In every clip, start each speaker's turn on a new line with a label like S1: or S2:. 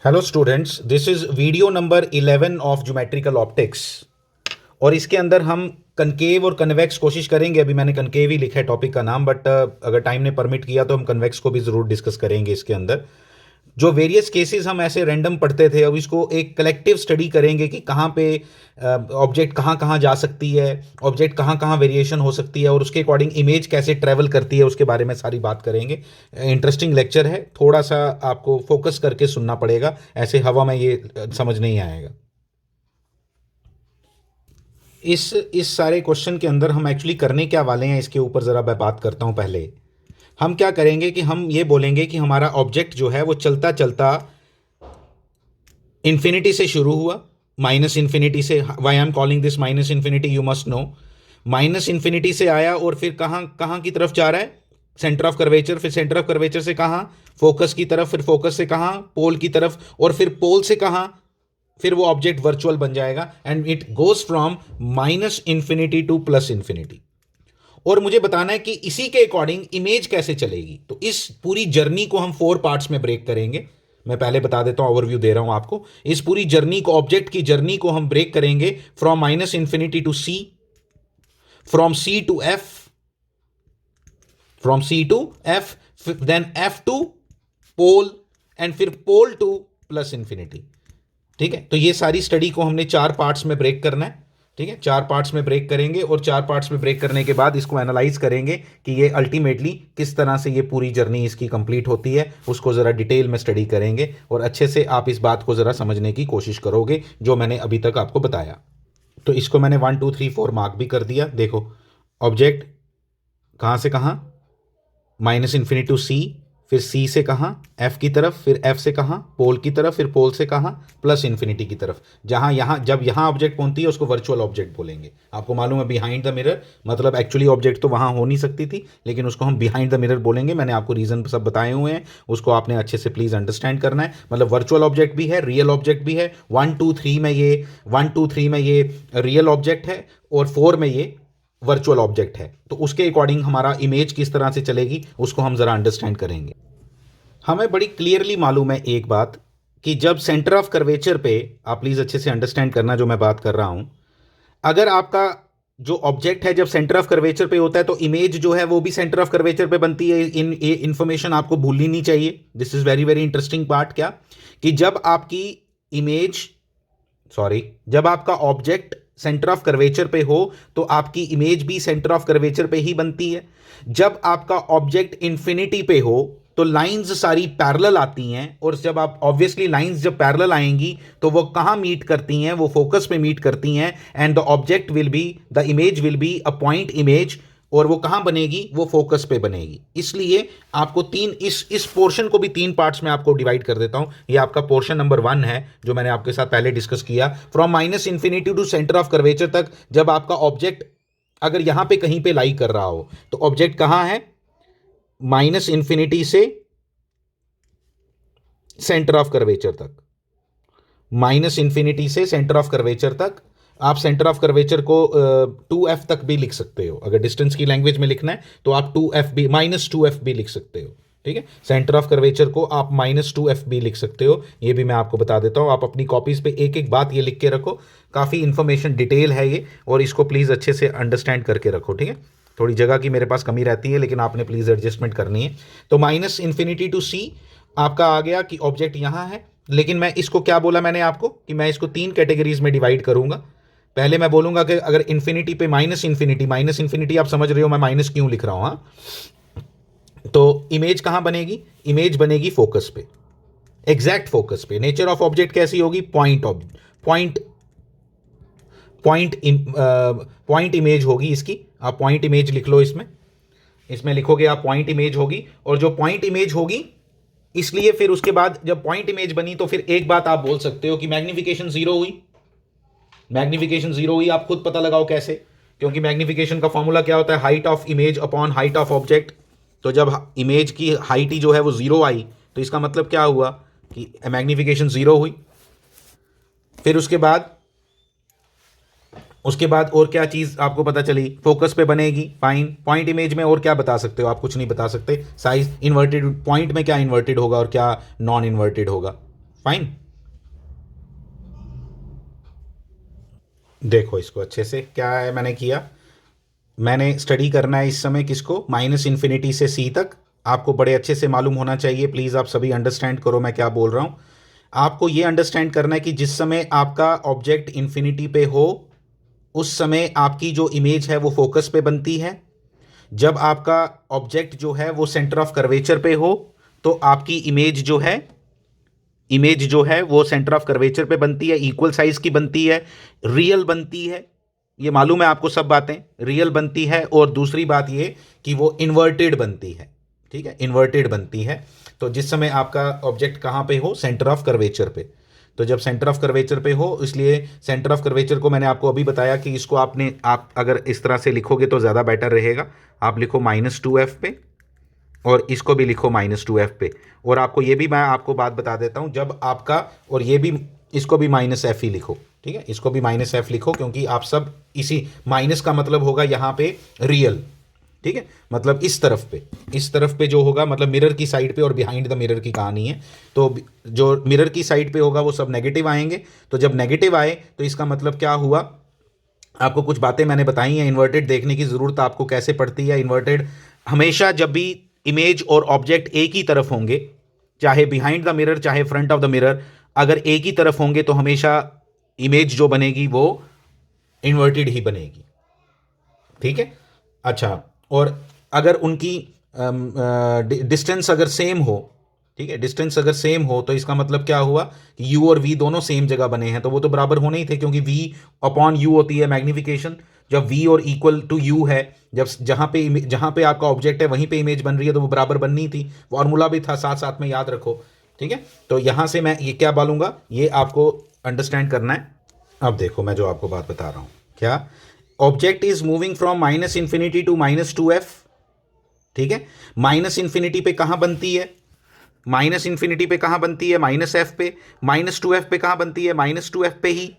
S1: Hello students, this is video number 11 of geometrical optics. और इसके अंदर हम कनकेव और कन्वेक्स कोशिश करेंगे। अभी मैंने कनकेव ही लिखा है टॉपिक का नाम, बट अगर टाइम ने परमिट किया तो हम कन्वेक्स को भी ज़रूर डिस्कस करेंगे इसके अंदर। जो वेरियस केसेस हम ऐसे रैंडम पढ़ते थे, अब इसको एक कलेक्टिव स्टडी करेंगे कि कहाँ पे ऑब्जेक्ट कहाँ कहाँ जा सकती है, ऑब्जेक्ट कहाँ कहाँ वेरिएशन हो सकती है और उसके अकॉर्डिंग इमेज कैसे ट्रैवल करती है, उसके बारे में सारी बात करेंगे। इंटरेस्टिंग लेक्चर है, थोड़ा सा आपको फोकस करके सुनना पड़ेगा, ऐसे हवा में ये समझ नहीं आएगा। इस सारे क्वेश्चन के अंदर हम एक्चुअली करने क्या वाले हैं, इसके ऊपर ज़रा मैं बात करता हूँ। पहले हम क्या करेंगे कि हम ये बोलेंगे कि हमारा ऑब्जेक्ट जो है वो चलता चलता इन्फिनिटी से शुरू हुआ, माइनस इन्फिनिटी से। Why I am calling this minus infinity, you must know. Minus infinity से आया और फिर कहाँ कहाँ की तरफ जा रहा है, सेंटर ऑफ कर्वेचर। फिर सेंटर ऑफ कर्वेचर से कहाँ, फोकस की तरफ। फिर फोकस से कहाँ, पोल की तरफ। और फिर पोल से कहाँ, फिर वो ऑब्जेक्ट वर्चुअल बन जाएगा। And it goes from minus infinity two plus infinity. और मुझे बताना है कि इसी के अकॉर्डिंग इमेज कैसे चलेगी। तो इस पूरी जर्नी को हम 4 पार्ट्स में ब्रेक करेंगे। मैं पहले बता देता हूं, ओवरव्यू दे रहा हूं आपको। इस पूरी जर्नी को, ऑब्जेक्ट की जर्नी को हम ब्रेक करेंगे from minus infinity to C, from C to F, from C to F, then F to pole, and फिर पोल टू प्लस इंफिनिटी। ठीक है, तो ये सारी स्टडी को हमने 4 पार्ट्स में ब्रेक करना है। ठीक है, 4 पार्ट्स में ब्रेक करेंगे और 4 पार्ट्स में ब्रेक करने के बाद इसको एनालाइज करेंगे कि ये अल्टीमेटली किस तरह से ये पूरी जर्नी इसकी कंप्लीट होती है, उसको ज़रा डिटेल में स्टडी करेंगे और अच्छे से आप इस बात को ज़रा समझने की कोशिश करोगे जो मैंने अभी तक आपको बताया। तो इसको मैंने 1 2 3 4 मार्क भी कर दिया। देखो, ऑब्जेक्ट कहाँ से कहाँ, माइनस इन्फिनिटी टू सी, फिर सी से कहाँ, एफ की तरफ, फिर एफ से कहाँ, पोल की तरफ, फिर पोल से कहाँ, प्लस इन्फिनिटी की तरफ। जहाँ यहाँ, जब यहाँ ऑब्जेक्ट पहुंचती है उसको वर्चुअल ऑब्जेक्ट बोलेंगे। आपको मालूम है बिहाइंड द मिरर, मतलब एक्चुअली ऑब्जेक्ट तो वहाँ हो नहीं सकती थी, लेकिन उसको हम बिहाइंड द मिरर बोलेंगे। मैंने आपको रीज़न सब बताए हुए हैं, उसको आपने अच्छे से प्लीज़ अंडरस्टैंड करना है। मतलब वर्चुअल ऑब्जेक्ट भी है, रियल ऑब्जेक्ट भी है। 1 2 3 में ये 1 2 3 में ये रियल ऑब्जेक्ट है और 4 में ये वर्चुअल ऑब्जेक्ट है। तो उसके अकॉर्डिंग हमारा इमेज किस तरह से चलेगी उसको हम ज़रा अंडरस्टैंड करेंगे। हमें बड़ी क्लियरली मालूम है एक बात, कि जब सेंटर ऑफ कर्वेचर पे, आप प्लीज़ अच्छे से अंडरस्टैंड करना जो मैं बात कर रहा हूं, अगर आपका जो ऑब्जेक्ट है जब सेंटर ऑफ कर्वेचर पे होता है तो इमेज जो है वो भी सेंटर ऑफ कर्वेचर पे बनती है। इन इंफॉर्मेशन आपको भूलनी नहीं चाहिए। This is very very interesting part. क्या कि जब आपकी इमेज, सॉरी, जब आपका ऑब्जेक्ट सेंटर ऑफ कर्वेचर पे हो तो आपकी इमेज भी सेंटर ऑफ कर्वेचर पे ही बनती है। जब आपका ऑब्जेक्ट इंफिनिटी पे हो तो लाइंस सारी पैरेलल आती हैं, और जब आप ऑब्वियसली लाइंस जब पैरेलल आएंगी तो वो कहाँ मीट करती हैं, वो फोकस पे मीट करती हैं। And the object will be, the image will be a point image. और वो कहाँ बनेगी, वो फोकस पे बनेगी। इसलिए आपको इस पोर्शन को भी 3 पार्ट्स में आपको डिवाइड कर देता हूं। ये आपका पोर्शन नंबर 1 है जो मैंने आपके साथ पहले डिस्कस किया। From minus infinity to centre of curvature तक जब आपका ऑब्जेक्ट अगर यहां पे कहीं पे लाई कर रहा हो तो ऑब्जेक्ट कहां है, माइनस इंफिनिटी से सेंटर ऑफ कर्वेचर तक, माइनस इंफिनिटी से सेंटर ऑफ कर्वेचर तक। आप सेंटर ऑफ कर्वेचर को 2f तक भी लिख सकते हो। अगर डिस्टेंस की लैंग्वेज में लिखना है तो आप 2f भी, -2f भी लिख सकते हो। ठीक है, सेंटर ऑफ कर्वेचर को आप -2f भी लिख सकते हो। ये भी मैं आपको बता देता हूँ। आप अपनी कॉपीज पे एक एक बात ये लिख के रखो, काफ़ी इंफॉर्मेशन डिटेल है ये, और इसको प्लीज़ अच्छे से अंडरस्टैंड करके रखो। ठीक है, थोड़ी जगह की मेरे पास कमी रहती है लेकिन आपने प्लीज़ एडजस्टमेंट करनी है। तो माइनस इन्फिनिटी टू सी आपका आ गया कि ऑब्जेक्ट यहाँ है। लेकिन मैं इसको क्या बोला मैंने आपको, कि मैं इसको 3 कैटेगरीज में डिवाइड करूंगा। पहले मैं बोलूंगा कि अगर इन्फिनिटी पे माइनस इन्फिनिटी आप समझ रहे हो मैं माइनस क्यों लिख रहा हूं। हाँ, तो इमेज कहां बनेगी, इमेज बनेगी फोकस पे, एग्जैक्ट फोकस पे। नेचर ऑफ ऑब्जेक्ट कैसी होगी, point point point point image होगी इसकी। आप पॉइंट इमेज लिख लो, इसमें इसमें लिखोगे आप पॉइंट इमेज होगी। और जो पॉइंट इमेज होगी, इसलिए फिर उसके बाद जब पॉइंट इमेज बनी तो फिर एक बात आप बोल सकते हो कि मैग्निफिकेशन 0 हुई। मैग्निफिकेशन 0 हुई, आप खुद पता लगाओ कैसे, क्योंकि मैग्निफिकेशन का फॉर्मूला क्या होता है, height of image upon height of object. तो जब इमेज की हाइट ही जो है वो 0 आई तो इसका मतलब क्या हुआ कि मैग्निफिकेशन 0 हुई। फिर उसके बाद और क्या चीज़ आपको पता चली, फोकस पे बनेगी, फाइन। पॉइंट इमेज में और क्या बता सकते हो आप, कुछ नहीं बता सकते। साइज इन्वर्टेड, पॉइंट में क्या इन्वर्टेड होगा और क्या नॉन इन्वर्टेड होगा। फाइन। देखो इसको अच्छे से, क्या है मैंने किया, मैंने स्टडी करना है इस समय किसको, माइनस इन्फिनिटी से सी तक। आपको बड़े अच्छे से मालूम होना चाहिए, प्लीज़ आप सभी अंडरस्टैंड करो मैं क्या बोल रहा हूँ। आपको ये अंडरस्टैंड करना है कि जिस समय आपका ऑब्जेक्ट इन्फिनिटी पे हो उस समय आपकी जो इमेज है वो फोकस पे बनती है। जब आपका ऑब्जेक्ट जो है वो सेंटर ऑफ कर्वेचर पे हो तो आपकी इमेज जो है वो सेंटर ऑफ कर्वेचर पे बनती है, इक्वल साइज की बनती है, रियल बनती है। ये मालूम है आपको, सब बातें रियल बनती है। और दूसरी बात ये कि वो इन्वर्टेड बनती है, ठीक है, इन्वर्टेड बनती है। तो जिस समय आपका ऑब्जेक्ट कहाँ पे हो, सेंटर ऑफ कर्वेचर पे। तो जब सेंटर ऑफ कर्वेचर पे हो, इसलिए सेंटर ऑफ कर्वेचर को मैंने आपको अभी बताया कि इसको आप अगर इस तरह से लिखोगे तो ज़्यादा बेटर रहेगा। आप लिखो -2f पे और इसको भी लिखो -2f पे। और आपको ये भी मैं आपको बात बता देता हूँ, जब आपका, और ये भी, इसको भी -f ही लिखो, ठीक है, इसको भी -f लिखो, क्योंकि आप सब इसी, माइनस का मतलब होगा यहाँ पे रियल, ठीक है, मतलब इस तरफ पे जो होगा, मतलब मिरर की साइड पे और बिहाइंड द मिरर की कहानी है। तो जो मिरर की साइड पे होगा वो सब नेगेटिव आएंगे। तो जब नेगेटिव आए तो इसका मतलब क्या हुआ, आपको कुछ बातें मैंने बताई हैं। इन्वर्टेड देखने की ज़रूरत आपको कैसे पड़ती है। इन्वर्टेड हमेशा जब भी इमेज और ऑब्जेक्ट एक ही तरफ होंगे, चाहे बिहाइंड द मिरर चाहे फ्रंट ऑफ द मिरर, अगर एक ही तरफ होंगे तो हमेशा इमेज जो बनेगी वो इन्वर्टेड ही बनेगी, ठीक है। अच्छा, और अगर उनकी डिस्टेंस अगर सेम हो, ठीक है, डिस्टेंस अगर सेम हो तो इसका मतलब क्या हुआ कि यू और वी दोनों सेम जगह बने हैं, तो वो तो बराबर होने ही थे, क्योंकि वी अपॉन यू होती है मैग्निफिकेशन। जब वी और इक्वल टू यू है, जब जहां पे आपका ऑब्जेक्ट है वहीं पे इमेज बन रही है, तो वो बराबर बननी थी। फॉर्मूला भी था साथ साथ में, याद रखो, ठीक है। तो यहां से मैं ये क्या बोलूंगा, ये आपको अंडरस्टैंड करना है। अब देखो मैं जो आपको बात बता रहा हूं, क्या, object is moving from -minus infinity to -2f, ठीक है। माइनस इंफिनिटी पे कहां बनती है, माइनस इंफिनिटी पे कहां बनती है, -f पे। -2f पे कहां बनती है, -2f पे ही,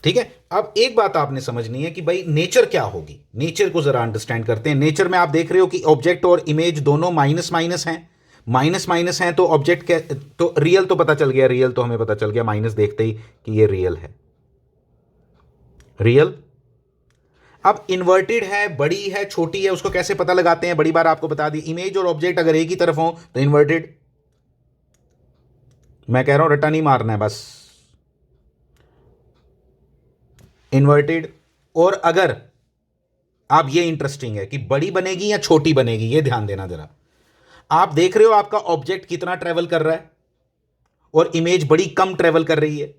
S1: ठीक है। अब एक बात आपने समझनी है कि भाई नेचर क्या होगी, नेचर को जरा अंडरस्टैंड करते हैं। नेचर में आप देख रहे हो कि ऑब्जेक्ट और इमेज दोनों माइनस माइनस हैं, माइनस माइनस हैं, तो ऑब्जेक्ट क्या, तो रियल तो पता चल गया, रियल तो हमें पता चल गया माइनस देखते ही कि ये रियल है, रियल। अब इन्वर्टेड है, बड़ी है छोटी है, उसको कैसे पता लगाते हैं, बड़ी बार आपको बता दी, इमेज और ऑब्जेक्ट अगर एक ही तरफ हो तो इन्वर्टेड। मैं कह रहा हूं रट्टा नहीं मारना है बस, इन्वर्टेड। और अगर आप, ये इंटरेस्टिंग है कि बड़ी बनेगी या छोटी बनेगी, ये ध्यान देना जरा। आप देख रहे हो आपका ऑब्जेक्ट कितना ट्रेवल कर रहा है और इमेज बड़ी कम ट्रेवल कर रही है।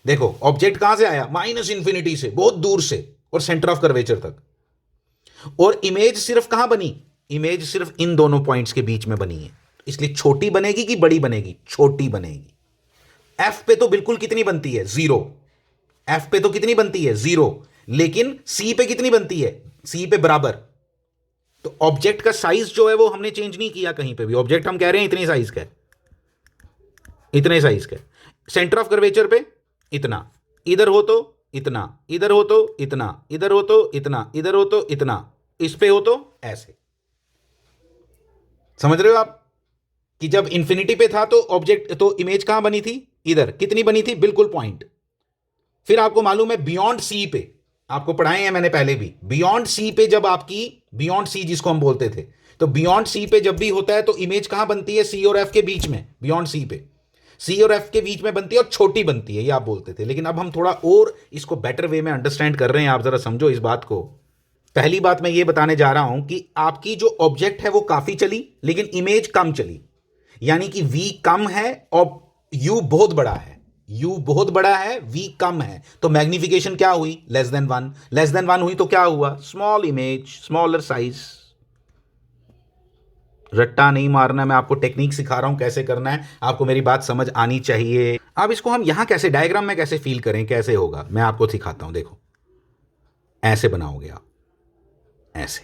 S1: देखो ऑब्जेक्ट कहां से आया, -इन्फिनिटी से, बहुत दूर से, और सेंटर ऑफ कर्वेचर तक। और इमेज सिर्फ कहां बनी, इमेज सिर्फ इन दोनों पॉइंट्स के बीच में बनी है, इसलिए छोटी बनेगी कि बड़ी बनेगी, छोटी बनेगी। एफ पे तो बिल्कुल कितनी बनती है, 0। एफ पे तो कितनी बनती है, 0। लेकिन सी पे कितनी बनती है, सी पे बराबर। तो ऑब्जेक्ट का साइज जो है वो हमने चेंज नहीं किया कहीं पे भी, ऑब्जेक्ट हम कह रहे हैं इतने साइज का है, इतने साइज का। सेंटर ऑफ कर्वेचर पे इतना, इधर हो तो इतना, इधर हो तो इतना, इधर हो तो इतना, इधर हो तो इतना, इस पे हो तो ऐसे। समझ रहे हो आप कि जब इंफिनिटी पे था तो ऑब्जेक्ट, तो इमेज कहां बनी थी, इधर, कितनी बनी थी, बिल्कुल पॉइंट। फिर आपको मालूम है बियॉन्ड सी पे, आपको पढ़ाए हैं मैंने पहले भी, बियॉन्ड सी पे जब आपकी, बियॉन्ड सी जिसको हम बोलते थे, तो बियॉन्ड सी पे जब भी होता है तो इमेज कहां बनती है, सी और एफ के बीच में, बियॉन्ड सी पे सी और एफ के बीच में बनती है और छोटी बनती है, ये आप बोलते थे। लेकिन अब हम थोड़ा और इसको बेटर वे में अंडरस्टैंड कर रहे हैं, आप जरा समझो इस बात को। पहली बात मैं ये बताने जा रहा हूं कि आपकी जो ऑब्जेक्ट है वो काफी चली लेकिन इमेज कम चली, यानी कि v कम है और u बहुत बड़ा है, u बहुत बड़ा है, v कम है, तो मैग्निफिकेशन क्या हुई, <1, <1 हुई तो क्या हुआ, स्मॉल इमेज, स्मॉलर साइज। रट्टा नहीं मारना, मैं आपको टेक्निक सिखा रहा हूं कैसे करना है, आपको मेरी बात समझ आनी चाहिए। अब इसको हम यहां कैसे डायग्राम में कैसे फील करें, कैसे होगा, मैं आपको सिखाता हूं। देखो ऐसे बनाओगे आप, ऐसे,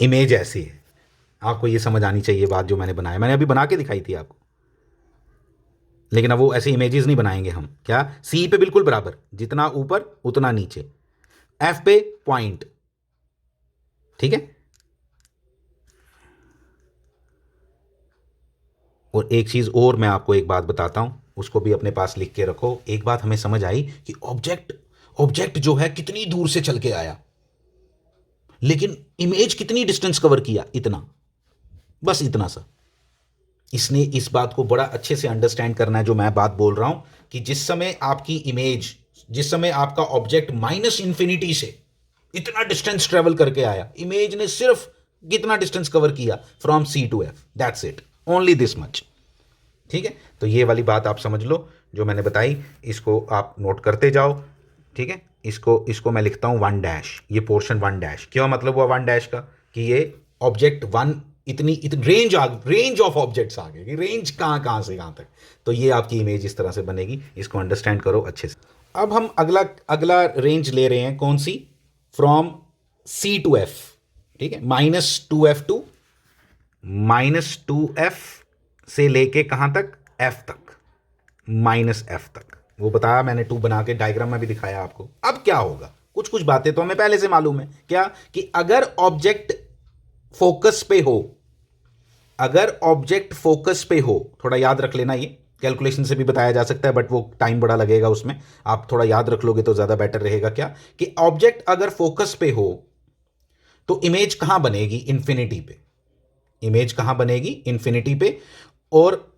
S1: इमेज ऐसी है, आपको ये समझ आनी चाहिए बात जो मैंने बनाया, मैंने अभी बना के दिखाई थी आपको। लेकिन अब वो ऐसे इमेजेस नहीं बनाएंगे हम, क्या, सी पे बिल्कुल बराबर, जितना ऊपर उतना नीचे, एफ पे पॉइंट, ठीक है। और एक चीज़ और मैं आपको एक बात बताता हूँ, उसको भी अपने पास लिख के रखो। एक बात हमें समझ आई कि ऑब्जेक्ट जो है कितनी दूर से चल के आया, लेकिन इमेज कितनी डिस्टेंस कवर किया, इतना, बस इतना सा। इसने इस बात को बड़ा अच्छे से अंडरस्टैंड करना है जो मैं बात बोल रहा हूं, कि जिस समय आपकी इमेज, जिस समय आपका ऑब्जेक्ट माइनस इंफिनिटी से इतना डिस्टेंस ट्रेवल करके आया, इमेज ने सिर्फ कितना डिस्टेंस कवर किया, from C to F, that's it, only this much. ठीक है, तो ये वाली बात आप समझ लो जो मैंने बताई, इसको आप नोट करते जाओ। ठीक है, इसको मैं लिखता हूं 1 ये पोर्शन 1 क्यों मतलब हुआ 1 का, कि ये ऑब्जेक्ट 1 इतनी रेंज ऑफ ऑब्जेक्ट्स आ गए, कि रेंज कहां से कहां तक। तो ये आपकी इमेज इस तरह से बनेगी, इसको अंडरस्टैंड करो अच्छे से। अब हम अगला रेंज ले रहे हैं, कौन सी, फ्रॉम सी टू एफ। ठीक है, -2f टू -2f से लेके कहां तक, f तक, -f तक। वो बताया मैंने, 2 बना के डायग्राम में भी दिखाया आपको। अब क्या होगा, कुछ बातें तो हमें पहले से मालूम है, क्या, कि अगर ऑब्जेक्ट फोकस पे हो, थोड़ा याद रख लेना, ये कैलकुलेशन से भी बताया जा सकता है, बट वो टाइम बड़ा लगेगा उसमें, आप थोड़ा याद रख लोगे तो ज्यादा बेटर रहेगा। क्या, कि ऑब्जेक्ट अगर फोकस पे हो तो इमेज कहां बनेगी, इंफिनिटी पे। इमेज कहां बनेगी, इंफिनिटी पे। और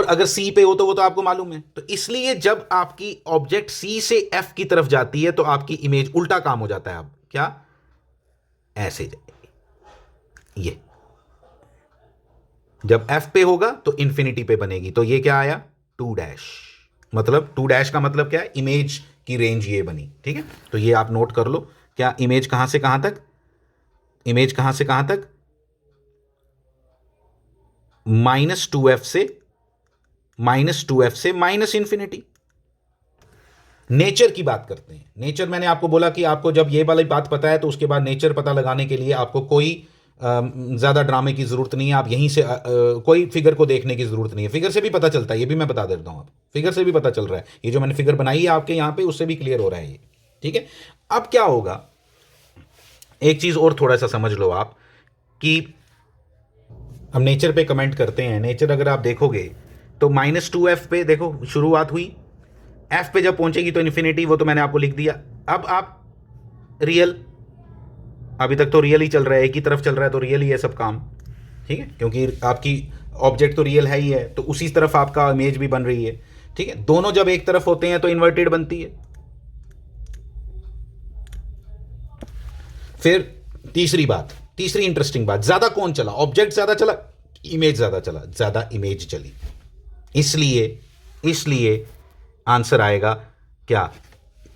S1: अगर सी पे हो तो वो तो आपको मालूम है। तो इसलिए जब आपकी ऑब्जेक्ट सी से एफ की तरफ जाती है तो आपकी इमेज उल्टा काम हो जाता है। अब क्या, ऐसे जाएगी, ये जब एफ पे होगा तो इंफिनिटी पे बनेगी। तो ये क्या आया, 2 मतलब 2 का मतलब क्या है, इमेज की रेंज ये बनी। ठीक है, तो ये आप नोट कर लो, क्या इमेज कहां से कहां तक, -2f से माइनस इंफिनिटी। नेचर की बात करते हैं। नेचर, मैंने आपको बोला कि आपको जब ये वाली बात पता है तो उसके बाद नेचर पता लगाने के लिए आपको कोई ज़्यादा ड्रामे की ज़रूरत नहीं है। आप यहीं से कोई फिगर को देखने की ज़रूरत नहीं है, फिगर से भी पता चलता है, ये भी मैं बता देता हूँ। आप फिगर से भी पता चल रहा है, ये जो मैंने फिगर बनाई है आपके यहाँ पे, उससे भी क्लियर हो रहा है ये। ठीक है, अब क्या होगा, एक चीज़ और थोड़ा सा समझ लो आप, कि हम नेचर पे कमेंट करते हैं। नेचर अगर आप देखोगे तो -2f पे देखो शुरुआत हुई, f पे जब पहुंचेगी तो इन्फिनिटी, वो तो मैंने आपको लिख दिया। अब आप रियल, अभी तक तो रियल ही चल रहा है, एक ही तरफ चल रहा है तो रियल ही है सब काम। ठीक है, क्योंकि आपकी ऑब्जेक्ट तो रियल है ही है, तो उसी तरफ आपका इमेज भी बन रही है। ठीक है, दोनों जब एक तरफ होते हैं तो इन्वर्टेड बनती है। फिर तीसरी इंटरेस्टिंग बात, ज्यादा कौन चला, ऑब्जेक्ट ज्यादा चला, इमेज ज्यादा चला, ज्यादा इमेज चली। इसलिए आंसर आएगा क्या,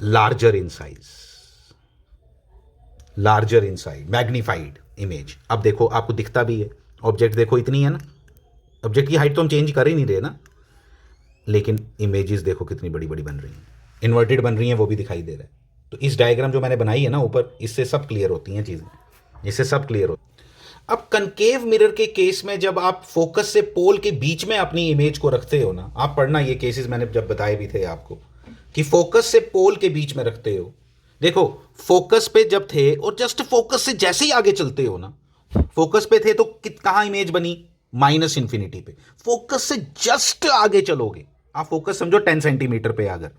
S1: larger in size, magnified image. अब देखो आपको दिखता भी है, ऑब्जेक्ट देखो इतनी है ना, ऑब्जेक्ट की हाइट तो हम चेंज कर ही नहीं रहे ना, लेकिन इमेजेस देखो कितनी बड़ी बड़ी बन रही हैं, इन्वर्टेड बन रही हैं, वो भी दिखाई दे रहा है। तो इस डायग्राम जो मैंने बनाई है ना ऊपर, इससे सब क्लियर होती हैं चीज़ें, इससे सब क्लियर होती। अब कनकेव मिरर के केस में जब आप फोकस से पोल के बीच में अपनी इमेज को रखते हो ना, आप पढ़ना ये केसेस मैंने जब बताए भी थे आपको, कि फोकस से पोल के बीच में रखते हो। देखो फोकस पे जब थे और जस्ट फोकस से जैसे ही आगे चलते हो ना, फोकस पे थे तो कहां इमेज बनी, माइनस इंफिनिटी पे। फोकस से जस्ट आगे चलोगे, आप फोकस समझो 10 सेंटीमीटर पे, अगर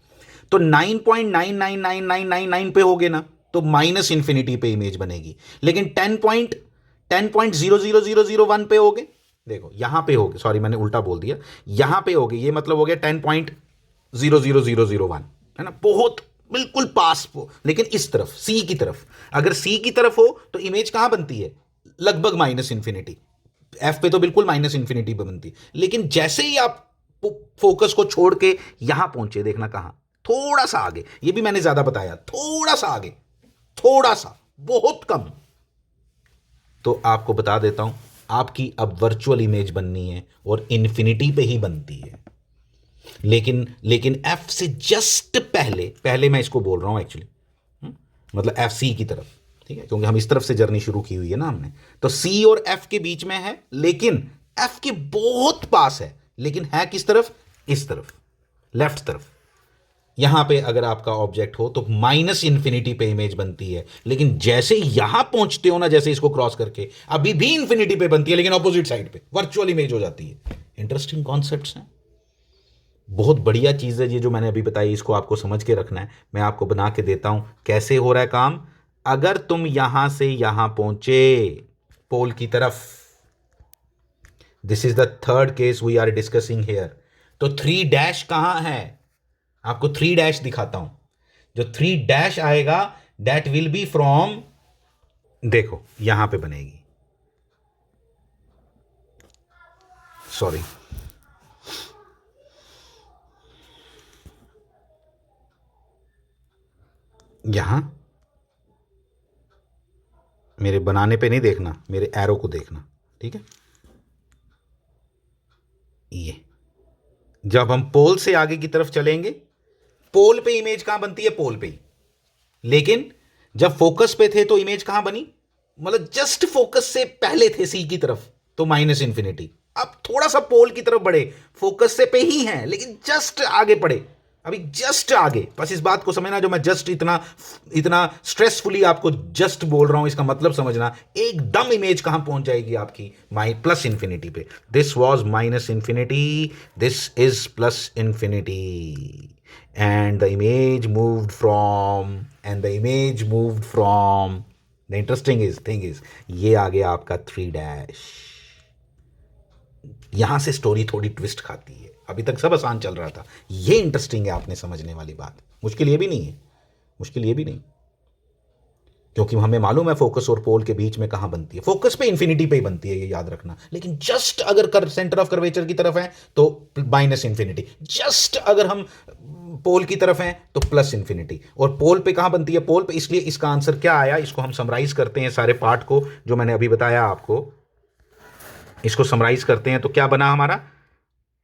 S1: तो 9.999999 पे होगे ना, तो माइनस इंफिनिटी पे इमेज बनेगी। लेकिन 10.00001 पे होगे, देखो यहां पे होगे, सॉरी मैंने उल्टा बोल दिया, यहां पे होगे, ये मतलब हो गया 10.00001, है ना, बहुत बिल्कुल पास हो। लेकिन इस तरफ सी की तरफ, अगर सी की तरफ हो तो इमेज कहां बनती है, लगभग माइनस इंफिनिटी। एफ पे तो बिल्कुल माइनस इंफिनिटी पे बनती है। लेकिन जैसे ही आप फोकस को छोड़ के यहां पहुंचे, देखना कहां, थोड़ा सा आगे, ये भी मैंने ज्यादा बताया, थोड़ा सा आगे, थोड़ा सा, बहुत कम। तो आपको बता देता हूं, आपकी अब वर्चुअल इमेज बननी है और इन्फिनिटी पे ही बनती है। लेकिन एफ से जस्ट पहले मैं इसको बोल रहा हूं एक्चुअली, मतलब एफ सी की तरफ। ठीक है, क्योंकि हम इस तरफ से जर्नी शुरू की हुई है ना हमने, तो सी और एफ के बीच में है, लेकिन एफ के बहुत पास है, लेकिन है किस तरफ, इस तरफ, लेफ्ट तरफ। यहां पे अगर आपका ऑब्जेक्ट हो तो माइनस इन्फिनिटी पे इमेज बनती है, लेकिन जैसे यहां पहुंचते हो ना, जैसे इसको क्रॉस करके, अभी भी इन्फिनिटी पे बनती है लेकिन ऑपोजिट साइड पे वर्चुअल इमेज हो जाती है। इंटरेस्टिंग कॉन्सेप्ट्स हैं, बहुत बढ़िया चीज है ये जो मैंने अभी बताई, इसको आपको समझ के रखना है। मैं आपको बना के देता हूं कैसे हो रहा है काम। अगर तुम यहां से यहां पहुंचे पोल की तरफ, this is the third case we are discussing here, तो 3 डैश कहां है, आपको 3 डैश दिखाता हूं। जो 3 डैश आएगा दैट विल बी फ्रॉम, देखो यहां पे बनेगी, सॉरी, यहां, मेरे बनाने पे नहीं देखना, मेरे एरो को देखना, ठीक है। ये जब हम पोल से आगे की तरफ चलेंगे, पोल पे इमेज कहां बनती है, पोल पे ही, लेकिन जब फोकस पे थे तो इमेज कहां बनी, मतलब जस्ट फोकस से पहले थे सी की तरफ, तो माइनस इंफिनिटी। अब थोड़ा सा पोल की तरफ बढ़े, फोकस से पे ही है लेकिन जस्ट आगे पड़े, अभी जस्ट आगे, बस इस बात को समझना, जो मैं जस्ट इतना इतना स्ट्रेसफुली आपको जस्ट बोल रहा हूं, इसका मतलब समझना, एकदम इमेज कहां पहुंच जाएगी आपकी, माई प्लस इंफिनिटी पे। This was minus infinity, this is plus infinity, and the image moved from, and the image moved from, the interesting is thing is, ये आ गया आपका 3 डैश। यहां से स्टोरी थोड़ी ट्विस्ट खाती है, अभी तक सब आसान चल रहा था, ये इंटरेस्टिंग है आपने समझने वाली बात, मुश्किल ये भी नहीं है, मुश्किल ये भी नहीं, क्योंकि हमें मालूम है फोकस और पोल के बीच में कहां बनती है, फोकस पे इंफिनिटी पे ही बनती है, ये याद रखना, लेकिन जस्ट अगर सेंटर ऑफ कर्वेचर की तरफ है तो माइनस इंफिनिटी, जस्ट अगर हम पोल की तरफ हैं तो प्लस इंफिनिटी। और पोल पे कहां बनती है, पोल पे, इसलिए इसका आंसर क्या आया, इसको हम समराइज करते हैं सारे पार्ट को जो मैंने अभी बताया आपको, इसको समराइज करते हैं तो क्या बना हमारा,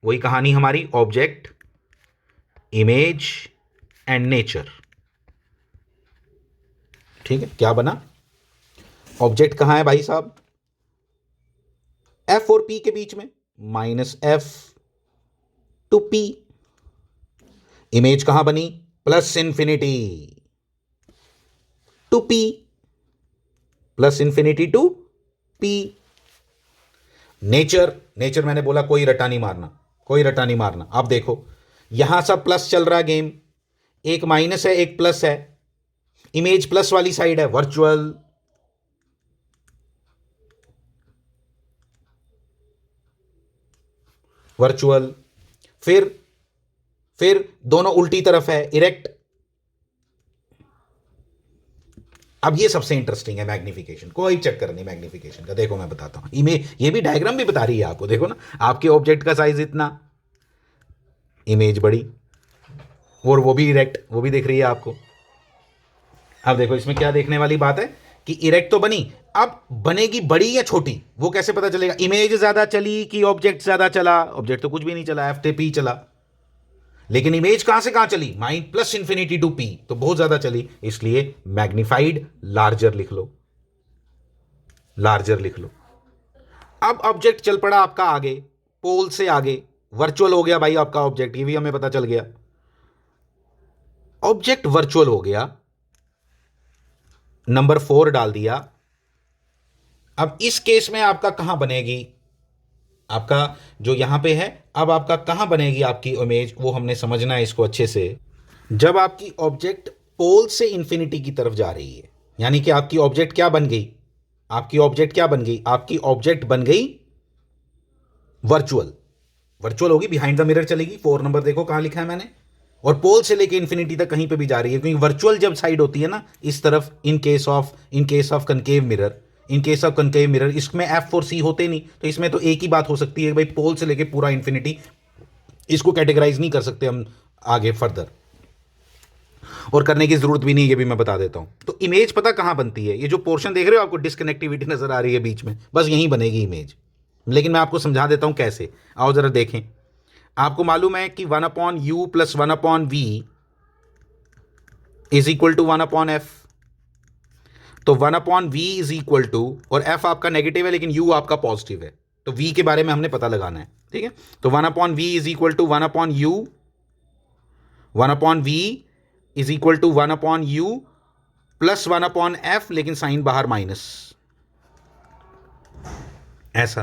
S1: वही कहानी हमारी, ऑब्जेक्ट, इमेज एंड नेचर, ठीक है। क्या बना, ऑब्जेक्ट कहां है भाई साहब, एफ और पी के बीच में, minus F to P. Image कहां बनी, plus infinity to P, plus infinity to P. Nature, nature मैंने बोला कोई रटा नहीं मारना, कोई रटा नहीं मारना। अब देखो यहां सब प्लस चल रहा है गेम, एक माइनस है एक प्लस है, इमेज प्लस वाली साइड है, वर्चुअल, वर्चुअल, फिर दोनों उल्टी तरफ है, इरेक्ट। अब ये सबसे इंटरेस्टिंग है मैग्निफिकेशन, कोई चक्कर नहीं मैग्निफिकेशन का, देखो मैं बताता हूं, ये भी डायग्राम भी बता रही है आपको, देखो ना, आपके ऑब्जेक्ट का साइज इतना, इमेज बड़ी, और वो भी इरेक्ट, वो भी दिख रही है आपको। अब देखो इसमें क्या देखने वाली बात है कि इरेक्ट तो बनी, अब बनेगी बड़ी या छोटी वो कैसे पता चलेगा, इमेज ज्यादा चली कि ऑब्जेक्ट ज्यादा चला, ऑब्जेक्ट तो कुछ भी नहीं चला, एफ टे पी चला, लेकिन इमेज कहां से कहां चली, mine plus infinity to P, तो बहुत ज्यादा चली, इसलिए मैग्निफाइड लार्जर लिख लो, लार्जर लिख लो। अब ऑब्जेक्ट चल पड़ा आपका आगे, पोल से आगे, वर्चुअल हो गया भाई आपका ऑब्जेक्ट, ये भी हमें पता चल गया, ऑब्जेक्ट वर्चुअल हो गया, नंबर 4 डाल दिया। अब इस केस में आपका कहां बनेगी, आपका जो यहां पे है, अब आपका कहां बनेगी आपकी इमेज, वो हमने समझना है इसको अच्छे से। जब आपकी ऑब्जेक्ट पोल से इंफिनिटी की तरफ जा रही है, यानी कि आपकी ऑब्जेक्ट क्या बन गई, आपकी ऑब्जेक्ट क्या बन गई, आपकी ऑब्जेक्ट बन गई वर्चुअल, वर्चुअल होगी, बिहाइंड द मिरर चलेगी, 4 नंबर देखो कहां लिखा है मैंने, और पोल से लेके इंफिनिटी तक कहीं पे भी जा रही है, क्योंकि वर्चुअल जब साइड होती है ना इस तरफ, इन case of concave mirror, in case of concave mirror, इसमें एफ और सी होते नहीं, तो इसमें तो एक ही बात हो सकती है भाई, पोल से लेके पूरा इंफिनिटी, इसको कैटेगराइज नहीं कर सकते हम आगे फर्दर, और करने की जरूरत भी नहीं, ये भी मैं बता देता हूं। तो इमेज पता कहां बनती है, ये जो पोर्शन देख रहे हो आपको डिस्कनेक्टिविटी नजर आ रही है बीच में, बस यहीं बनेगी इमेज, लेकिन मैं आपको समझा देता हूं कैसे, आओ जरा देखें। आपको मालूम है कि 1/u plus 1/v is equal to 1/f, तो 1/v इज इक्वल टू, और f आपका नेगेटिव है लेकिन u आपका पॉजिटिव है, तो v के बारे में हमने पता लगाना है, ठीक है। तो 1/v is equal to 1/u, 1 upon V is equal to 1 upon U plus 1 upon F, लेकिन साइन बाहर माइनस, ऐसा।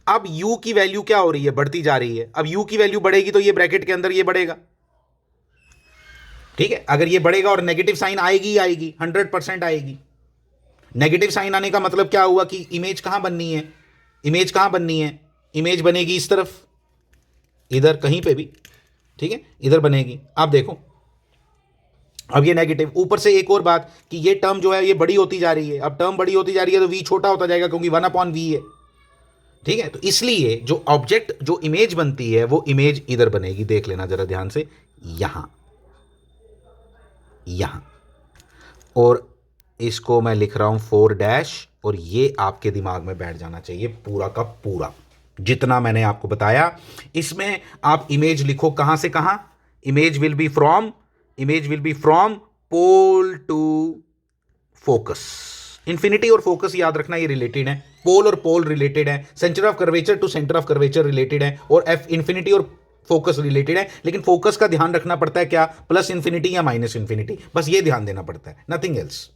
S1: अब u की वैल्यू क्या हो रही है, बढ़ती जा रही है। अब u की वैल्यू बढ़ेगी तो ये ब्रैकेट के अंदर ये बढ़ेगा, ठीक है। अगर ये बढ़ेगा और नेगेटिव साइन आएगी ही आएगी, 100% आएगी। नेगेटिव साइन आने का मतलब क्या हुआ कि इमेज कहां बननी है, इमेज कहां बननी है, इमेज बनेगी इस तरफ, इधर कहीं पे भी, ठीक है, इधर बनेगी। आप देखो अब ये नेगेटिव, ऊपर से एक और बात कि ये टर्म जो है ये बड़ी होती जा रही है। अब टर्म बड़ी होती जा रही है तो v छोटा होता जाएगा, क्योंकि 1 अपॉन वी है, ठीक है। तो इसलिए जो ऑब्जेक्ट, जो इमेज बनती है वो इमेज इधर बनेगी। देख लेना जरा ध्यान से, यहां, यहां, और इसको मैं लिख रहा हूं 4 डैश, और ये आपके दिमाग में बैठ जाना चाहिए पूरा का पूरा, जितना मैंने आपको बताया। इसमें आप इमेज लिखो कहां से कहां, image will be from pole to focus. Infinity और फोकस याद रखना ये रिलेटेड है, पोल और पोल रिलेटेड है, centre of curvature to centre of curvature related है, और एफ इंफिनिटी और फोकस रिलेटेड है। लेकिन फोकस का ध्यान रखना पड़ता है क्या, प्लस इंफिनिटी या माइनस इंफिनिटी, बस ये ध्यान देना पड़ता है, नथिंग एल्स।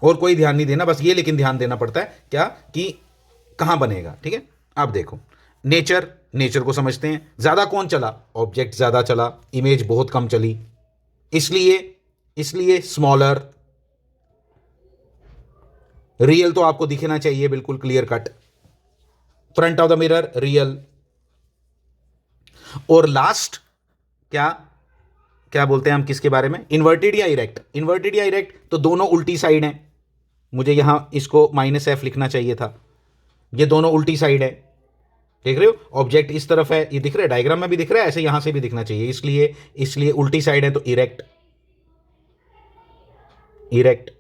S1: और कोई ध्यान नहीं देना, बस ये लेकिन ध्यान देना पड़ता है क्या कि कहां बनेगा, ठीक है। आप देखो नेचर को समझते हैं। ज्यादा कौन चला, ऑब्जेक्ट ज्यादा चला, इमेज बहुत कम चली, इसलिए स्मॉलर। रियल तो आपको दिखना चाहिए बिल्कुल clear cut, front of the mirror real. और लास्ट क्या क्या बोलते हैं हम किसके बारे में, इन्वर्टेड या इरेक्ट। इन्वर्टेड या इरेक्ट तो दोनों उल्टी साइड हैं, मुझे यहां इसको -f लिखना चाहिए था, ये दोनों उल्टी साइड है, देख रहे हो। ऑब्जेक्ट इस तरफ है, ये दिख रहा है, डायग्राम में भी दिख रहा है, ऐसे यहां से भी दिखना चाहिए, इसलिए उल्टी साइड है तो इरेक्ट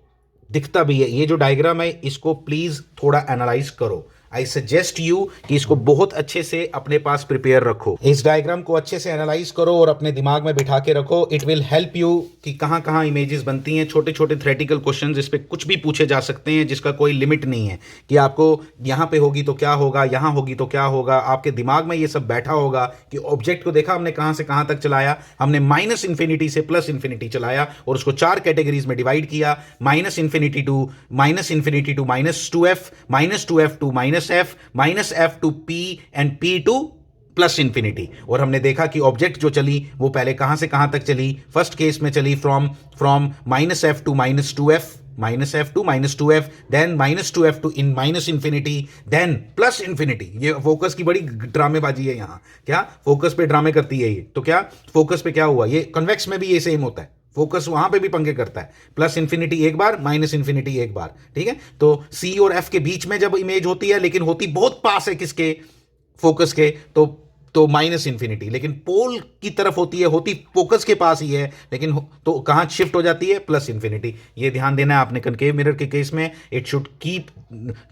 S1: दिखता भी है। ये जो डायग्राम है इसको प्लीज थोड़ा एनालाइज करो। आई सजेस्ट यू कि इसको बहुत अच्छे से अपने पास प्रिपेयर रखो, इस डायग्राम को अच्छे से एनालाइज करो और अपने दिमाग में बिठा के रखो। इट विल हेल्प यू कि कहां कहां इमेजेस बनती हैं। छोटे छोटे थ्योरेटिकल क्वेश्चंस इस पे कुछ भी पूछे जा सकते हैं, जिसका कोई लिमिट नहीं है कि आपको यहां पे होगी तो क्या होगा, यहां होगी तो क्या होगा। आपके दिमाग में ये सब बैठा होगा कि ऑब्जेक्ट को देखा हमने कहां से कहां तक चलाया, हमने माइनस इंफिनिटी से प्लस इंफिनिटी चलाया और उसको 4 कैटेगरीज में डिवाइड किया, minus infinity to -2f, -2f to -f, -f to p and p to plus infinity. और हमने देखा कि ऑब्जेक्ट जो चली वो पहले कहां से कहां तक चली। फर्स्ट केस में चली from -f to -2f, then -2f to minus infinity, then plus infinity. ये फोकस की बड़ी ड्रामेबाजी है यहाँ, क्या फोकस पे ड्रामे करती है ये। तो क्या फोकस पे क्या हुआ, ये कन्वेक्स में भी ये सेम होता है, फोकस वहां पे भी पंगे करता है, प्लस इंफिनिटी एक बार, माइनस इंफिनिटी एक बार, ठीक है। तो सी और एफ के बीच में जब इमेज होती है, लेकिन होती बहुत पास है किसके, फोकस के, तो माइनस इंफिनिटी। लेकिन पोल की तरफ होती फोकस के पास ही है, लेकिन तो कहां शिफ्ट हो जाती है, प्लस इंफिनिटी। ये ध्यान देना है आपने कनकेव मिरर के केस में। It should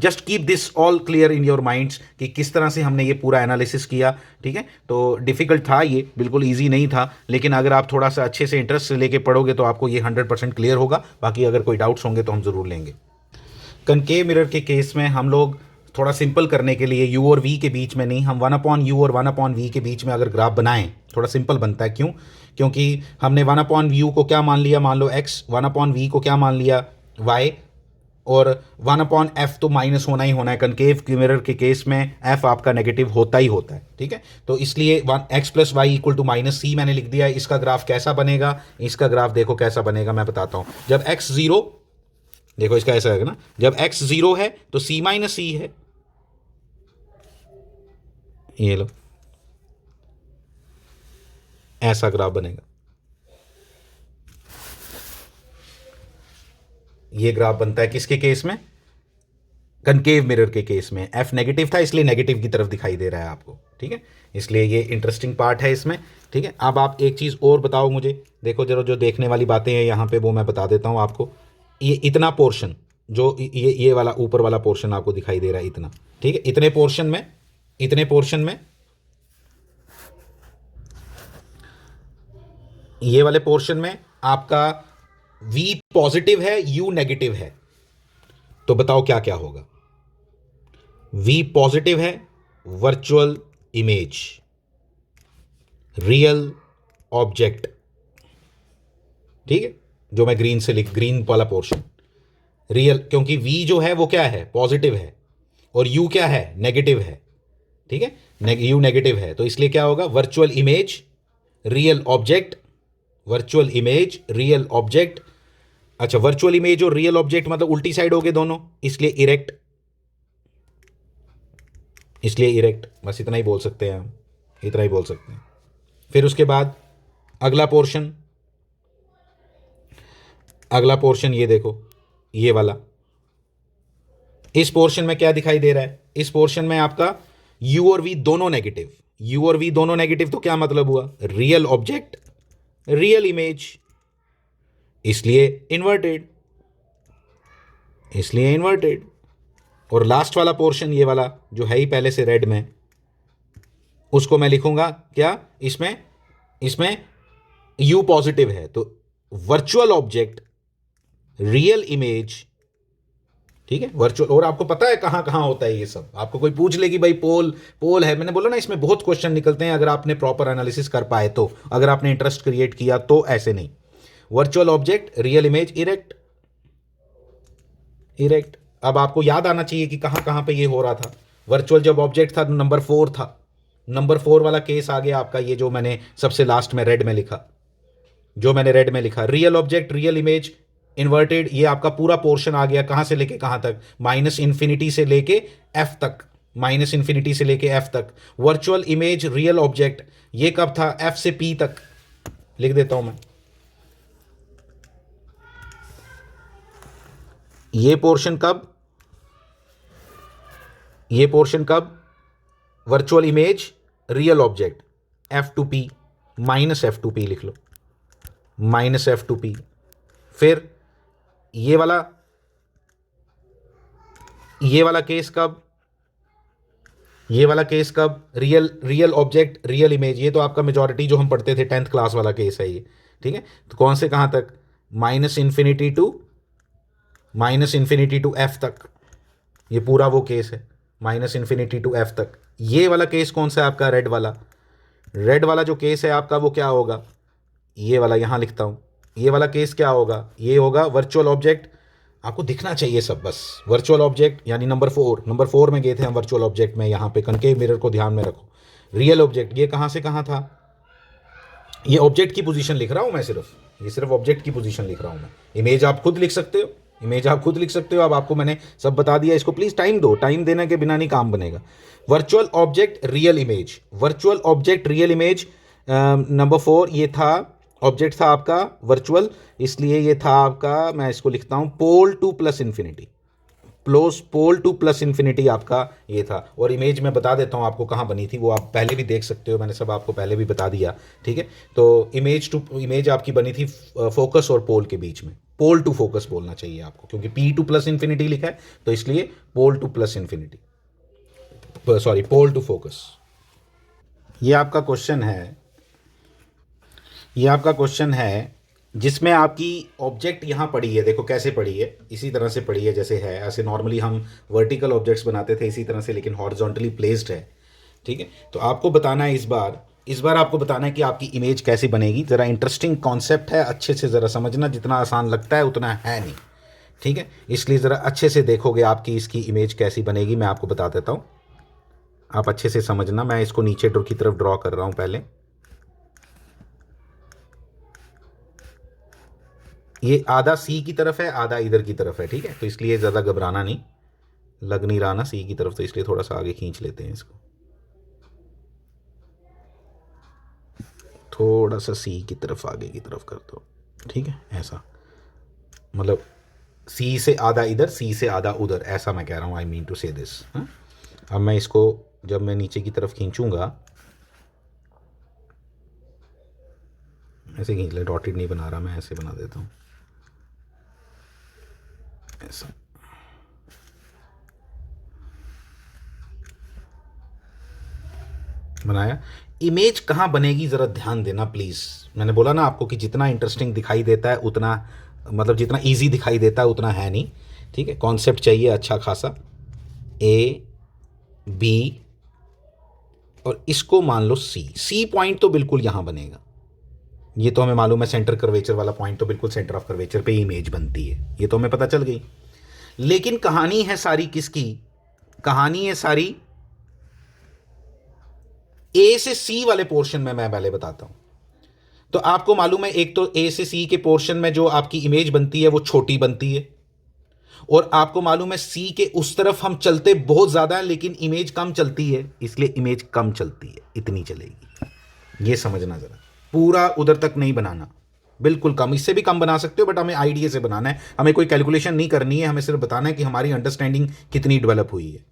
S1: just keep this all clear in your minds कि किस तरह से हमने ये पूरा एनालिसिस किया, ठीक है। तो डिफिकल्ट था ये, बिल्कुल ईजी नहीं था, लेकिन अगर आप थोड़ा सा अच्छे से इंटरेस्ट लेके पढ़ोगे तो आपको ये 100% क्लियर होगा। बाकी अगर कोई डाउट्स होंगे तो हम जरूर लेंगे। कनकेव मिरर के केस में हम लोग थोड़ा सिंपल करने के लिए u और v के बीच में नहीं, हम 1/u और 1/v के बीच में अगर ग्राफ बनाएं थोड़ा सिंपल बनता है। क्यों, क्योंकि हमने 1/u को क्या मान लिया, मान लो x, 1/v को क्या मान लिया y, और 1/f तो माइनस होना ही होना है। कनकेव मिरर के केस में f आपका नेगेटिव होता ही होता है, ठीक है। तो इसलिए x + y = -c मैंने लिख दिया। इसका ग्राफ कैसा बनेगा, इसका ग्राफ देखो कैसा बनेगा, मैं बताता हूँ। जब x 0, देखो इसका ऐसा है ना, जब x 0 है तो c - c है, ये लो ऐसा ग्राफ बनेगा। ये ग्राफ बनता है किसके केस में, कनकेव मिरर के केस में। f नेगेटिव था इसलिए नेगेटिव की तरफ दिखाई दे रहा है आपको, ठीक है। इसलिए ये इंटरेस्टिंग पार्ट है इसमें, ठीक है। अब आप एक चीज़ और बताओ मुझे, देखो जरा जो देखने वाली बातें हैं यहाँ पे वो मैं बता देता हूँ आपको। ये इतना पोर्शन जो ये वाला ऊपर वाला पोर्शन आपको दिखाई दे रहा है इतना, ठीक है। इतने पोर्शन में ये वाले पोर्शन में आपका v पॉजिटिव है, u नेगेटिव है, तो बताओ क्या क्या होगा। v पॉजिटिव है, वर्चुअल इमेज, रियल ऑब्जेक्ट, ठीक है, जो मैं ग्रीन से ग्रीन वाला पोर्शन, रियल, क्योंकि v जो है वो क्या है, पॉजिटिव है, और u क्या है, नेगेटिव है, ठीक है, u नेगेटिव है, तो इसलिए क्या होगा, virtual image real object, virtual image real object. अच्छा, वर्चुअल इमेज और रियल ऑब्जेक्ट मतलब उल्टी साइड हो गए दोनों, इसलिए इरेक्ट, इसलिए इरेक्ट, बस इतना ही बोल सकते हैं हम, इतना ही बोल सकते हैं। फिर उसके बाद अगला पोर्शन, अगला पोर्शन ये देखो, ये वाला, इस पोर्शन में क्या दिखाई दे रहा है, इस पोर्शन में आपका u और v दोनों नेगेटिव, u और v दोनों नेगेटिव, तो क्या मतलब हुआ, रियल ऑब्जेक्ट रियल इमेज, इसलिए इन्वर्टेड, इसलिए इन्वर्टेड। और लास्ट वाला पोर्शन ये वाला जो है ही पहले से रेड में, उसको मैं लिखूंगा क्या, इसमें, इसमें u पॉजिटिव है, तो वर्चुअल ऑब्जेक्ट रियल इमेज, ठीक है, वर्चुअल। और आपको पता है कहां कहां होता है ये सब, आपको कोई पूछ ले कि भाई पोल, पोल है, मैंने बोला ना इसमें बहुत क्वेश्चन निकलते हैं अगर आपने प्रॉपर एनालिसिस कर पाए तो, अगर आपने इंटरेस्ट क्रिएट किया तो, ऐसे नहीं। Virtual object real image erect, erect. अब आपको याद आना चाहिए कि कहां कहां पे ये हो रहा था। वर्चुअल जब ऑब्जेक्ट था नंबर 4 था, नंबर 4 वाला केस आ गया आपका, ये जो मैंने सबसे लास्ट में रेड में लिखा, जो मैंने रेड में लिखा, real object real image inverted, ये आपका पूरा पोर्शन आ गया कहां से लेके कहां तक, माइनस इंफिनिटी से लेके एफ तक, माइनस इंफिनिटी से लेके एफ तक। वर्चुअल इमेज रियल ऑब्जेक्ट, ये कब था, एफ से पी तक, लिख देता हूं मैं, ये पोर्शन कब, ये पोर्शन कब, virtual image real object F to P, minus F to P लिख लो, माइनस एफ टू पी। फिर ये वाला, ये वाला केस कब, ये वाला केस कब, real, real object real image, ये तो आपका मेजॉरिटी जो हम पढ़ते थे 10th क्लास वाला केस है ये, ठीक है। तो कौन से कहां तक, minus infinity to, minus infinity to F तक, ये पूरा वो केस है, माइनस इंफिनिटी टू एफ तक। ये वाला केस कौन सा है आपका, रेड वाला, रेड वाला जो केस है आपका वो क्या होगा, ये वाला, यहां लिखता हूं, ये वाला केस क्या होगा, ये होगा वर्चुअल ऑब्जेक्ट, आपको दिखना चाहिए सब बस, वर्चुअल ऑब्जेक्ट यानी नंबर 4, नंबर 4 में गए थे हम वर्चुअल ऑब्जेक्ट में, यहां पे कनकेव मिरर को ध्यान में रखो। रियल ऑब्जेक्ट ये कहां से कहां था, ये ऑब्जेक्ट की पोजीशन लिख रहा हूं मैं सिर्फ, ये सिर्फ ऑब्जेक्ट की पोजीशन लिख रहा हूं मैं, इमेज आप खुद लिख सकते हो, इमेज आप खुद लिख सकते हो। अब आपको मैंने सब बता दिया, इसको प्लीज टाइम दो, टाइम देने के बिना नहीं काम बनेगा। Virtual object real image, virtual object real image number 4 ये था, ऑब्जेक्ट था आपका वर्चुअल, इसलिए ये था आपका, मैं इसको लिखता हूं pole to plus infinity, pole to plus infinity आपका ये था। और इमेज मैं बता देता हूं आपको कहां बनी थी, वो आप पहले भी देख सकते हो, मैंने सब आपको पहले भी बता दिया, ठीक है। तो इमेज टू इमेज आपकी बनी थी फोकस और पोल के बीच में, पोल टू फोकस बोलना चाहिए आपको, क्योंकि पी टू प्लस इंफिनिटी लिखा है, तो इसलिए pole to plus infinity, sorry pole to focus. ये आपका क्वेश्चन है, ये आपका क्वेश्चन है जिसमें आपकी ऑब्जेक्ट यहाँ पड़ी है, देखो कैसे पड़ी है, इसी तरह से पड़ी है जैसे है, ऐसे नॉर्मली हम वर्टिकल ऑब्जेक्ट्स बनाते थे इसी तरह से, लेकिन हॉरिजॉन्टली प्लेस्ड है, ठीक है। तो आपको बताना है इस बार आपको बताना है कि आपकी इमेज कैसे बनेगी। ज़रा इंटरेस्टिंग कॉन्सेप्ट है, अच्छे से ज़रा समझना, जितना आसान लगता है उतना है नहीं, ठीक है। इसलिए ज़रा अच्छे से देखोगे आपकी इसकी इमेज कैसी बनेगी, मैं आपको बता देता हूँ, आप अच्छे से समझना। मैं इसको नीचे की तरफ ड्रॉ कर रहा हूँ पहले, ये आधा सी की तरफ है, आधा इधर की तरफ है, ठीक है। तो इसलिए ज़्यादा घबराना नहीं, लग नहीं रहा ना सी की तरफ, तो इसलिए थोड़ा सा आगे खींच लेते हैं इसको, थोड़ा सा सी की तरफ आगे की तरफ कर दो, ठीक है, ऐसा, मतलब सी से आधा इधर, सी से आधा उधर, ऐसा मैं कह रहा हूँ, आई मीन टू से दिस। अब मैं इसको जब मैं नीचे की तरफ खींचूंगा, ऐसे खींच ले, डॉटेड नहीं बना रहा मैं, ऐसे बना देता हूँ, ऐसा। बनाया, इमेज कहाँ बनेगी ज़रा ध्यान देना प्लीज़। मैंने बोला ना आपको कि जितना इंटरेस्टिंग दिखाई देता है उतना, मतलब जितना इजी दिखाई देता है उतना है नहीं, ठीक है। कॉन्सेप्ट चाहिए अच्छा खासा, ए बी और इसको मान लो सी, सी पॉइंट तो बिल्कुल यहाँ बनेगा, ये तो हमें मालूम है, सेंटर कर्वेचर वाला पॉइंट तो बिल्कुल सेंटर ऑफ कर्वेचर पे इमेज बनती है, ये तो हमें पता चल गई। लेकिन कहानी है सारी किसकी? कहानी है सारी ए से सी वाले पोर्शन में। मैं पहले बताता हूं। तो आपको मालूम है, एक तो ए से सी के पोर्शन में जो आपकी इमेज बनती है वो छोटी बनती है, और आपको मालूम है सी के उस तरफ हम चलते बहुत ज्यादा है लेकिन इमेज कम चलती है, इसलिए इमेज कम चलती है, इतनी चलेगी। ये समझना जरा, पूरा उधर तक नहीं बनाना, बिल्कुल कम, इससे भी कम बना सकते हो, बट हमें आइडिया से बनाना है, हमें कोई कैलकुलेशन नहीं करनी है, हमें सिर्फ बताना है कि हमारी अंडरस्टैंडिंग कितनी डेवलप हुई है।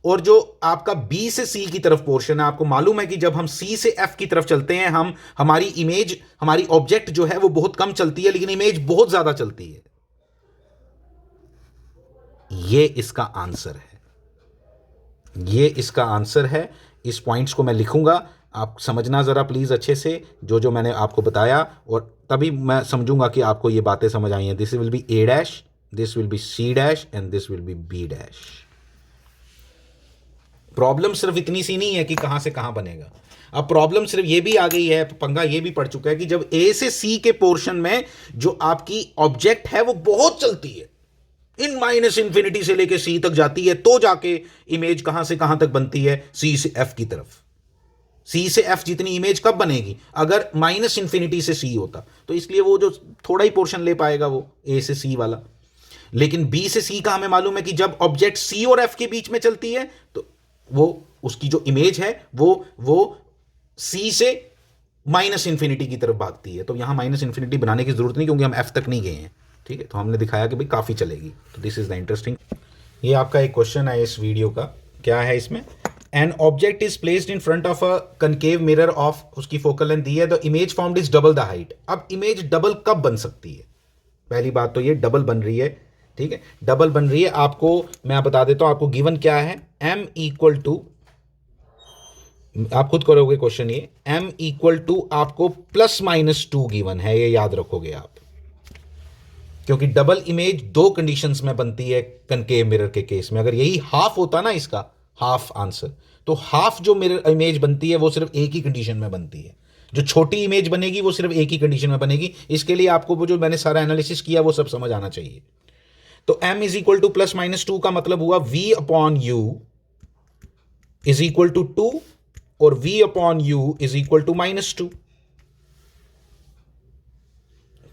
S1: और जो आपका बी से सी की तरफ पोर्शन है, आपको मालूम है कि जब हम सी से एफ की तरफ चलते हैं, हमारी इमेज, हमारी ऑब्जेक्ट जो है वो बहुत कम चलती है लेकिन इमेज बहुत ज्यादा चलती है। ये इसका आंसर है, ये इसका आंसर है। इस पॉइंट्स को मैं लिखूंगा, आप समझना जरा प्लीज अच्छे से जो जो मैंने आपको बताया, और तभी मैं समझूंगा कि आपको ये बातें समझ आई हैं। This will be A dash, this will be C dash and this will be B dash. Problem सिर्फ इतनी सी नहीं है कि कहां से कहां बनेगा, अब प्रॉब्लम सिर्फ ये भी आ गई है, पंगा ये भी पड़ चुका है कि जब ए से सी के पोर्शन में जो आपकी ऑब्जेक्ट है वो बहुत चलती है, इन माइनस इंफिनिटी से लेके सी तक जाती है, तो जाके इमेज कहां से कहां तक बनती है? सी से एफ की तरफ। सी से एफ जितनी इमेज कब बनेगी? अगर माइनस इंफिनिटी से सी होता, तो इसलिए वो जो थोड़ा ही पोर्शन ले पाएगा वो ए से सी वाला। लेकिन बी से सी का हमें मालूम है कि जब ऑब्जेक्ट सी और एफ के बीच में चलती है तो वो उसकी जो इमेज है वो सी से माइनस इंफिनिटी की तरफ भागती है। तो यहां माइनस इंफिनिटी बनाने की जरूरत नहीं क्योंकि हम एफ तक नहीं गए हैं, ठीक है। तो हमने दिखाया कि भाई काफ़ी चलेगी। तो दिस इज द इंटरेस्टिंग। ये आपका एक क्वेश्चन है इस वीडियो का, क्या है इसमें? An object is placed in front of a concave mirror of, उसकी फोकल लेंथ दी है, the image formed is double the height. अब इमेज डबल कब बन सकती है? पहली बात तो ये डबल बन रही है, ठीक है, डबल बन रही है। आपको मैं बता देता हूं, आपको गिवन क्या है, m इक्वल टू, आप खुद करोगे क्वेश्चन, ये m इक्वल टू आपको +-2 गिवन है, ये याद रखोगे आप, क्योंकि डबल इमेज दो कंडीशंस में बनती है कनकेव मिरर के केस में। अगर यही हाफ होता ना, इसका हाफ आंसर, तो हाफ जो मिरर इमेज बनती है वो सिर्फ एक ही कंडीशन में बनती है, जो छोटी इमेज बनेगी वो सिर्फ एक ही कंडीशन में बनेगी। इसके लिए आपको वो जो मैंने सारा एनालिसिस किया वो सब समझ आना चाहिए। तो m इज इक्वल टू +-2 का मतलब हुआ v upon u is equal to 2 और v upon u is equal to -2।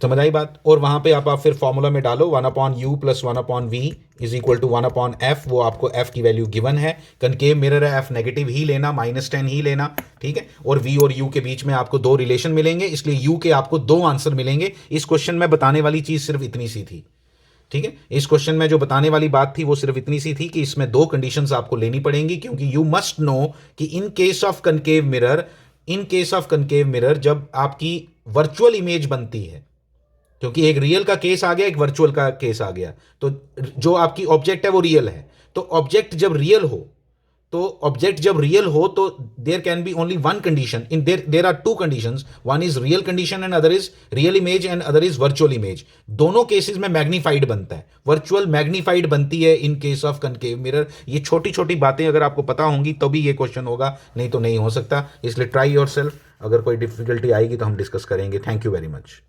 S1: समझ आई बात? और वहां पे आप फिर फॉर्मूला में डालो 1/u + 1/v is equal to 1/f, वो आपको f की वैल्यू गिवन है। कनकेव मिरर है, f नेगेटिव ही लेना, -10 ही लेना, ठीक है। और v और u के बीच में आपको दो रिलेशन मिलेंगे, इसलिए u के आपको दो आंसर मिलेंगे। इस क्वेश्चन में बताने वाली चीज सिर्फ इतनी सी थी, ठीक है। इस क्वेश्चन में जो बताने वाली बात थी वो सिर्फ इतनी सी थी कि इसमें दो कंडीशंस आपको लेनी पड़ेंगी, क्योंकि यू मस्ट नो कि इन केस ऑफ कनकेव मिरर जब आपकी वर्चुअल इमेज बनती है, क्योंकि एक रियल का केस आ गया, एक वर्चुअल का केस आ गया, तो जो आपकी ऑब्जेक्ट है वो रियल है। तो ऑब्जेक्ट जब रियल हो तो there can be only one condition, in there are two conditions, one is real condition and other is real image and other is virtual image. दोनों केसेस में मैग्नीफाइड बनता है, वर्चुअल मैग्नीफाइड बनती है in case of concave mirror. ये छोटी छोटी बातें अगर आपको पता होंगी तभी ये क्वेश्चन होगा, नहीं तो नहीं हो सकता। इसलिए ट्राई योरसेल्फ। अगर कोई डिफिकल्टी आएगी तो हम डिस्कस करेंगे। Thank you very much.